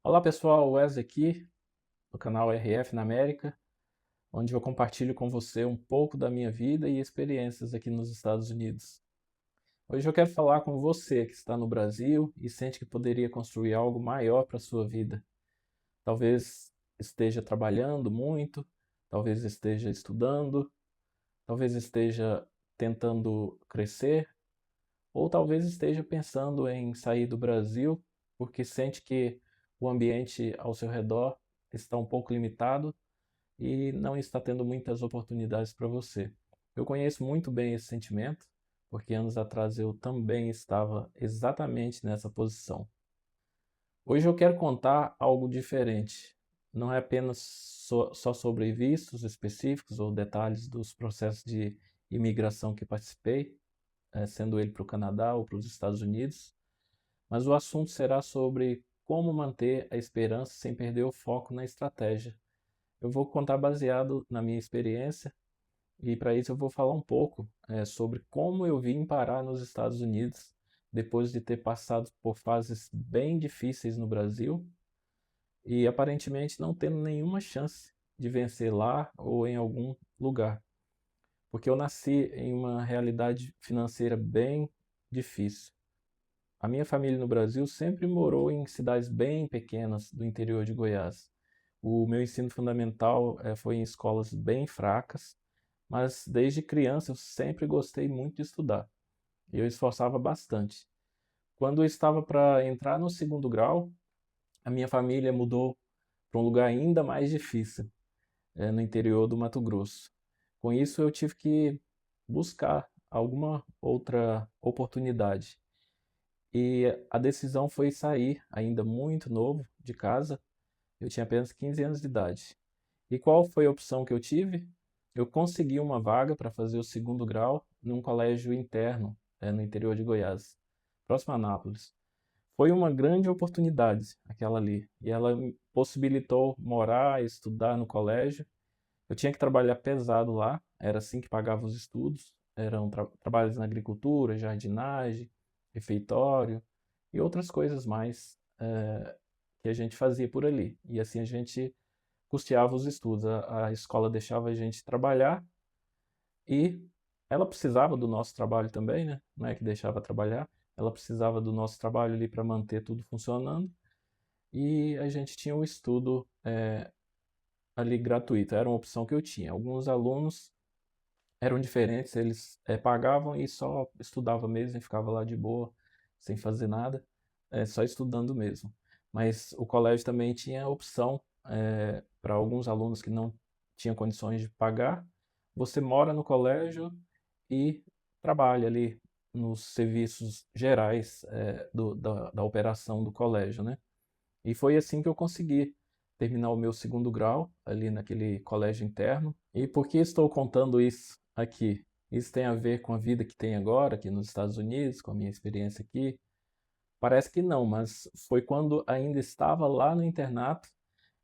Olá pessoal, Wesley aqui, do canal RF na América, onde eu compartilho com você um pouco da minha vida e experiências aqui nos Estados Unidos. Hoje eu quero falar com você que está no Brasil e sente que poderia construir algo maior para a sua vida. Talvez esteja trabalhando muito, talvez esteja estudando, talvez esteja tentando crescer, ou talvez esteja pensando em sair do Brasil porque sente que o ambiente ao seu redor está um pouco limitado e não está tendo muitas oportunidades para você. Eu conheço muito bem esse sentimento, porque anos atrás eu também estava exatamente nessa posição. Hoje eu quero contar algo diferente. Não é apenas só sobre vistos específicos ou detalhes dos processos de imigração que participei, sendo ele para o Canadá ou para os Estados Unidos, mas o assunto será sobre como manter a esperança sem perder o foco na estratégia. Eu vou contar baseado na minha experiência e para isso eu vou falar um pouco sobre como eu vim parar nos Estados Unidos depois de ter passado por fases bem difíceis no Brasil e aparentemente não tendo nenhuma chance de vencer lá ou em algum lugar, porque eu nasci em uma realidade financeira bem difícil. A minha família no Brasil sempre morou em cidades bem pequenas do interior de Goiás. O meu ensino fundamental foi em escolas bem fracas, mas desde criança eu sempre gostei muito de estudar. E eu esforçava bastante. Quando eu estava para entrar no segundo grau, a minha família mudou para um lugar ainda mais difícil, no interior do Mato Grosso. Com isso, eu tive que buscar alguma outra oportunidade. E a decisão foi sair, ainda muito novo, de casa. Eu tinha apenas 15 anos de idade. E qual foi a opção que eu tive? Eu consegui uma vaga para fazer o segundo grau num colégio interno, no interior de Goiás, próximo a Anápolis. Foi uma grande oportunidade aquela ali, e ela me possibilitou morar e estudar no colégio. Eu tinha que trabalhar pesado lá, era assim que pagava os estudos. Eram trabalhos na agricultura, jardinagem, refeitório e outras coisas mais que a gente fazia por ali. E assim a gente custeava os estudos. A escola deixava a gente trabalhar e ela precisava do nosso trabalho também, né? Não é que deixava trabalhar, ela precisava do nosso trabalho ali para manter tudo funcionando. E a gente tinha o estudo ali gratuito, era uma opção que eu tinha. Alguns alunos eram diferentes, eles pagavam e só estudava mesmo e ficava lá de boa, sem fazer nada, só estudando mesmo. Mas o colégio também tinha opção para alguns alunos que não tinham condições de pagar. Você mora no colégio e trabalha ali nos serviços gerais da operação do colégio, né? E foi assim que eu consegui terminar o meu segundo grau ali naquele colégio interno. E por que estou contando isso aqui? Isso tem a ver com a vida que tem agora aqui nos Estados Unidos, com a minha experiência aqui? Parece que não, mas foi quando ainda estava lá no internato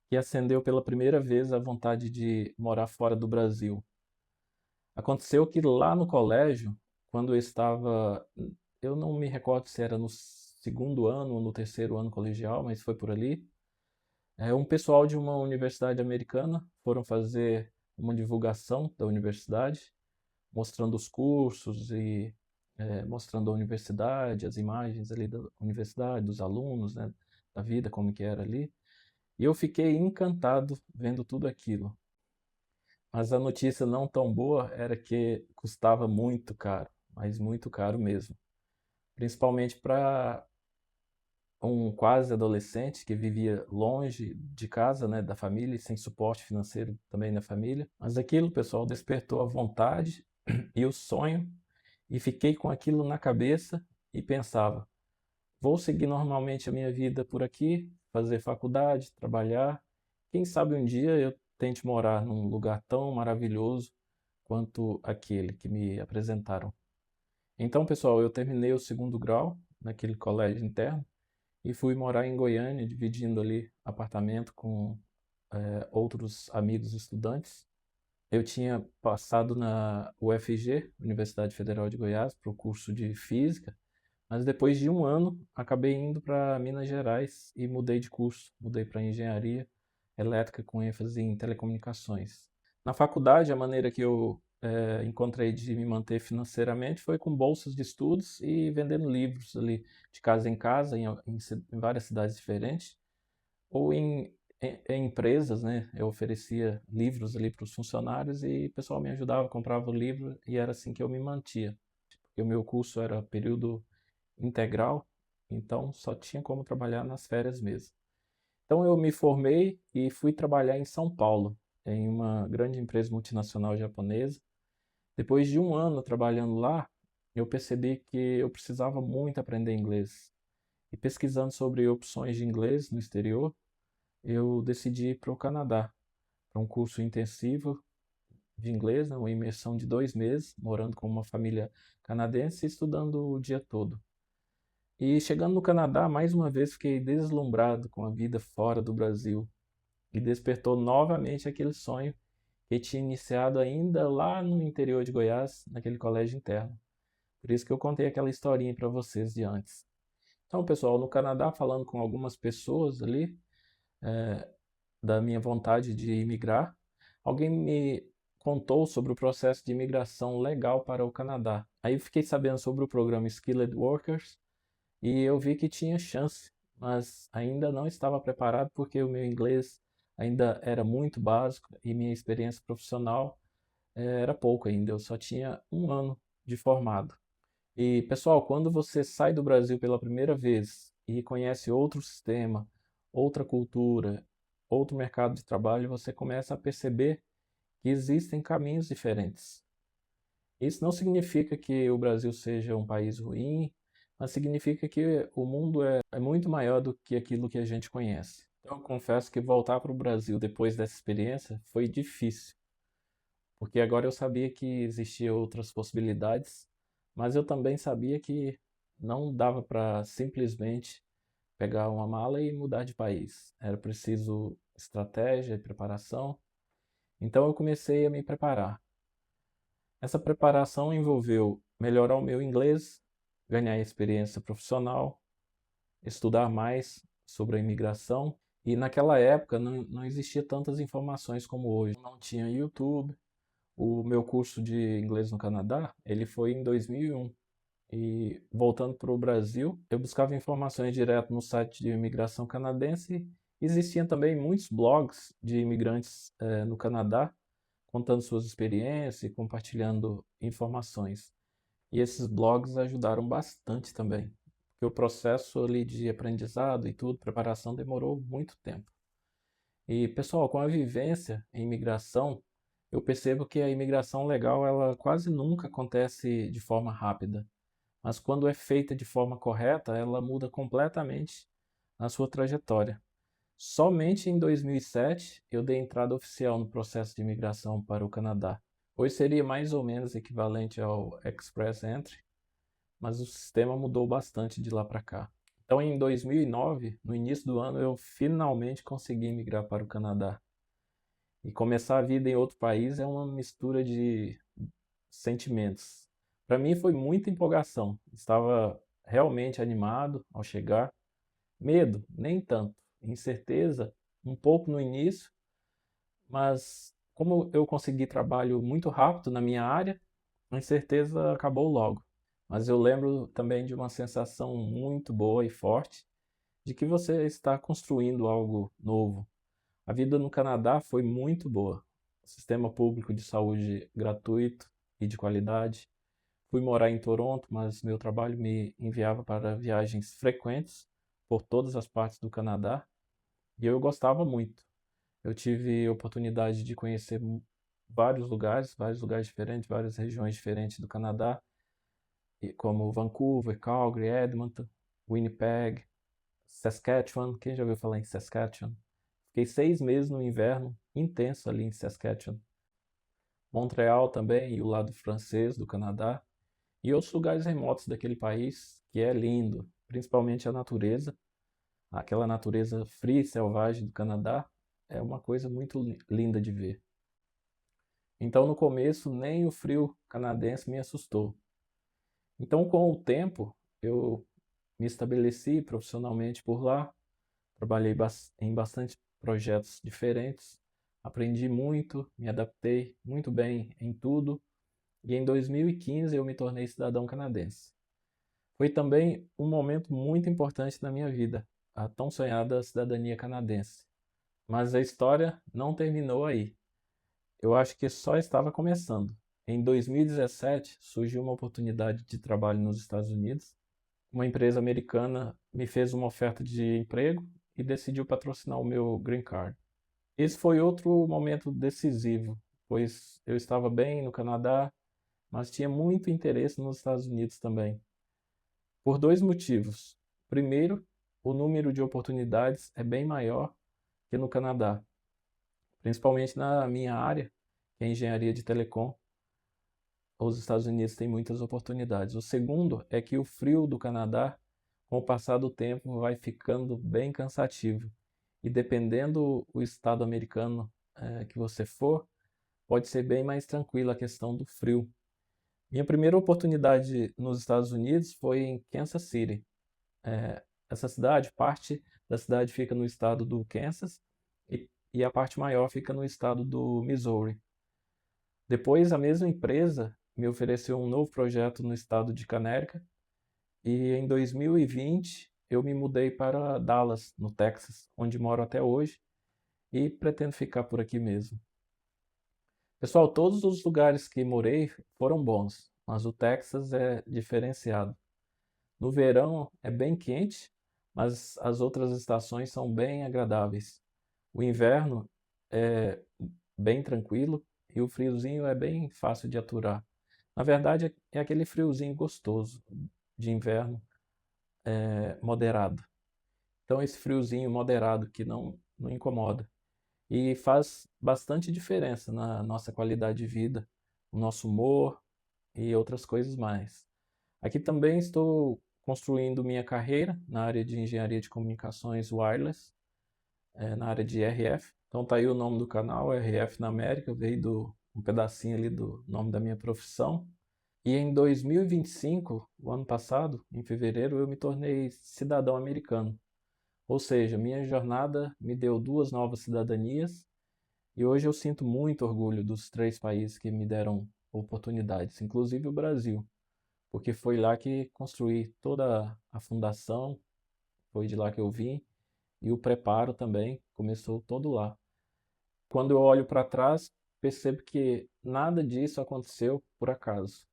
que acendeu pela primeira vez a vontade de morar fora do Brasil. Aconteceu que lá no colégio, quando eu não me recordo se era no segundo ano ou no terceiro ano colegial, mas foi por ali. Um pessoal de uma universidade americana foram fazer uma divulgação da universidade, mostrando os cursos e mostrando a universidade, as imagens ali da universidade, dos alunos, né, da vida, como que era ali. E eu fiquei encantado vendo tudo aquilo. Mas a notícia não tão boa era que custava muito caro, mas muito caro mesmo. Principalmente para um quase adolescente que vivia longe de casa, né, da família, e sem suporte financeiro também na família. Mas aquilo, pessoal, despertou a vontade e o sonho, e fiquei com aquilo na cabeça e pensava: vou seguir normalmente a minha vida por aqui, fazer faculdade, trabalhar. Quem sabe um dia eu tente morar num lugar tão maravilhoso quanto aquele que me apresentaram. Então, pessoal, eu terminei o segundo grau naquele colégio interno e fui morar em Goiânia, dividindo ali apartamento com outros amigos estudantes. Eu tinha passado na UFG, Universidade Federal de Goiás, para o curso de Física, Mas depois de um ano, acabei indo para Minas Gerais e mudei de curso, mudei para engenharia elétrica com ênfase em telecomunicações. Na faculdade, a maneira que eu encontrei de me manter financeiramente foi com bolsas de estudos e vendendo livros ali de casa em casa, em várias cidades diferentes, ou em empresas, né? Eu oferecia livros ali para os funcionários e o pessoal me ajudava, comprava o livro e era assim que eu me mantia. Porque o meu curso era período integral, então só tinha como trabalhar nas férias mesmo. Então eu me formei e fui trabalhar em São Paulo, em uma grande empresa multinacional japonesa. Depois de um ano trabalhando lá, eu percebi que eu precisava muito aprender inglês. E pesquisando sobre opções de inglês no exterior, eu decidi ir para o Canadá, para um curso intensivo de inglês, né, uma imersão de 2 meses, morando com uma família canadense e estudando o dia todo. E chegando no Canadá, mais uma vez fiquei deslumbrado com a vida fora do Brasil e despertou novamente aquele sonho que tinha iniciado ainda lá no interior de Goiás, naquele colégio interno. Por isso que eu contei aquela historinha para vocês de antes. Então, pessoal, no Canadá, falando com algumas pessoas ali, da minha vontade de imigrar, alguém me contou sobre o processo de imigração legal para o Canadá. Aí eu fiquei sabendo sobre o programa Skilled Workers e eu vi que tinha chance, mas ainda não estava preparado porque o meu inglês ainda era muito básico e minha experiência profissional era pouco ainda, eu só tinha um ano de formado. E, pessoal, quando você sai do Brasil pela primeira vez e conhece outro sistema, outra cultura, outro mercado de trabalho, você começa a perceber que existem caminhos diferentes. Isso não significa que o Brasil seja um país ruim, mas significa que o mundo é muito maior do que aquilo que a gente conhece. Então, eu confesso que voltar para o Brasil depois dessa experiência foi difícil, porque agora eu sabia que existiam outras possibilidades, mas eu também sabia que não dava para simplesmente pegar uma mala e mudar de país. Era preciso estratégia e preparação. Então eu comecei a me preparar. Essa preparação envolveu melhorar o meu inglês, ganhar experiência profissional, estudar mais sobre a imigração. E naquela época não existia tantas informações como hoje. Não tinha YouTube. O meu curso de inglês no Canadá, ele foi em 2001. E voltando para o Brasil, eu buscava informações direto no site de imigração canadense. Existiam também muitos blogs de imigrantes no Canadá, contando suas experiências e compartilhando informações. E esses blogs ajudaram bastante também, porque o processo ali de aprendizado e tudo, preparação, demorou muito tempo. E, pessoal, com a vivência em imigração, eu percebo que a imigração legal, ela quase nunca acontece de forma rápida. Mas quando é feita de forma correta, ela muda completamente a sua trajetória. Somente em 2007 eu dei entrada oficial no processo de imigração para o Canadá. Hoje seria mais ou menos equivalente ao Express Entry, mas o sistema mudou bastante de lá para cá. Então, em 2009, no início do ano, eu finalmente consegui migrar para o Canadá. E começar a vida em outro país é uma mistura de sentimentos. Para mim foi muita empolgação. Estava realmente animado ao chegar. Medo, nem tanto. Incerteza, um pouco no início, mas como eu consegui trabalho muito rápido na minha área, a incerteza acabou logo. Mas eu lembro também de uma sensação muito boa e forte de que você está construindo algo novo. A vida no Canadá foi muito boa. Sistema público de saúde gratuito e de qualidade. Fui morar em Toronto, mas meu trabalho me enviava para viagens frequentes por todas as partes do Canadá e eu gostava muito. Eu tive oportunidade de conhecer vários lugares diferentes, várias regiões diferentes do Canadá, como Vancouver, Calgary, Edmonton, Winnipeg, Saskatchewan. Quem já ouviu falar em Saskatchewan? Fiquei 6 meses no inverno intenso ali em Saskatchewan. Montreal também, e o lado francês do Canadá, e outros lugares remotos daquele país, que é lindo, principalmente a natureza. Aquela natureza fria e selvagem do Canadá é uma coisa muito linda de ver. Então, no começo, nem o frio canadense me assustou. Então, com o tempo, eu me estabeleci profissionalmente por lá, trabalhei em bastante projetos diferentes, aprendi muito, me adaptei muito bem em tudo e em 2015 eu me tornei cidadão canadense. Foi também um momento muito importante na minha vida, a tão sonhada cidadania canadense. Mas a história não terminou aí. Eu acho que só estava começando. Em 2017, surgiu uma oportunidade de trabalho nos Estados Unidos. Uma empresa americana me fez uma oferta de emprego e decidiu patrocinar o meu green card. Esse foi outro momento decisivo, pois eu estava bem no Canadá, mas tinha muito interesse nos Estados Unidos também. Por dois motivos. Primeiro, o número de oportunidades é bem maior que no Canadá, principalmente na minha área, que é engenharia de telecom. Os Estados Unidos têm muitas oportunidades. O segundo é que o frio do Canadá, com o passar do tempo, vai ficando bem cansativo. E dependendo do estado americano que você for, pode ser bem mais tranquila a questão do frio. Minha primeira oportunidade nos Estados Unidos foi em Kansas City. Essa cidade, parte da cidade fica no estado do Kansas e a parte maior fica no estado do Missouri. Depois, a mesma empresa me ofereceu um novo projeto no estado de Connecticut e em 2020 eu me mudei para Dallas, no Texas, onde moro até hoje e pretendo ficar por aqui mesmo. Pessoal, todos os lugares que morei foram bons, mas o Texas é diferenciado. No verão é bem quente, mas as outras estações são bem agradáveis. O inverno é bem tranquilo e o friozinho é bem fácil de aturar. Na verdade, é aquele friozinho gostoso de inverno, moderado. Então, esse friozinho moderado que não incomoda e faz bastante diferença na nossa qualidade de vida, no nosso humor e outras coisas mais. Aqui também estou construindo minha carreira na área de engenharia de comunicações wireless, na área de RF. Então tá aí o nome do canal, RF na América, veio um pedacinho ali do nome da minha profissão. E em 2025, o ano passado, em fevereiro, eu me tornei cidadão americano. Ou seja, minha jornada me deu duas novas cidadanias e hoje eu sinto muito orgulho dos três países que me deram oportunidades, inclusive o Brasil, porque foi lá que construí toda a fundação, foi de lá que eu vim e o preparo também começou todo lá. Quando eu olho para trás, percebo que nada disso aconteceu por acaso.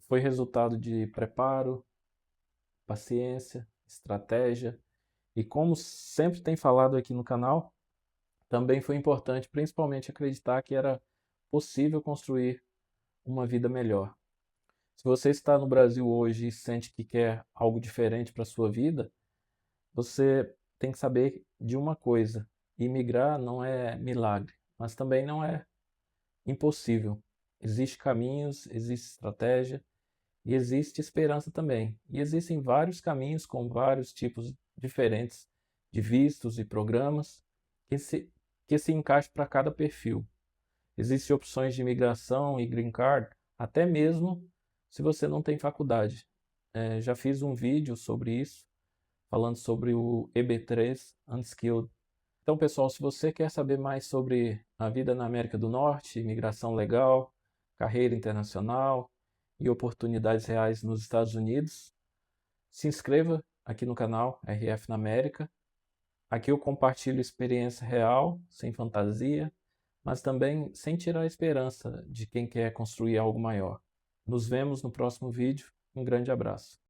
Foi resultado de preparo, paciência, estratégia e, como sempre tem falado aqui no canal, também foi importante, principalmente, acreditar que era possível construir uma vida melhor. Se você está no Brasil hoje e sente que quer algo diferente para a sua vida, você tem que saber de uma coisa: imigrar não é milagre, mas também não é impossível. Existem caminhos, existe estratégia e existe esperança também. E existem vários caminhos com vários tipos diferentes de vistos e programas que se encaixam para cada perfil. Existem opções de imigração e green card, até mesmo se você não tem faculdade. Já fiz um vídeo sobre isso, falando sobre o EB3 Unskilled. Então, pessoal, se você quer saber mais sobre a vida na América do Norte, imigração legal, carreira internacional e oportunidades reais nos Estados Unidos, se inscreva aqui no canal RF na América. Aqui eu compartilho experiência real, sem fantasia, mas também sem tirar a esperança de quem quer construir algo maior. Nos vemos no próximo vídeo. Um grande abraço.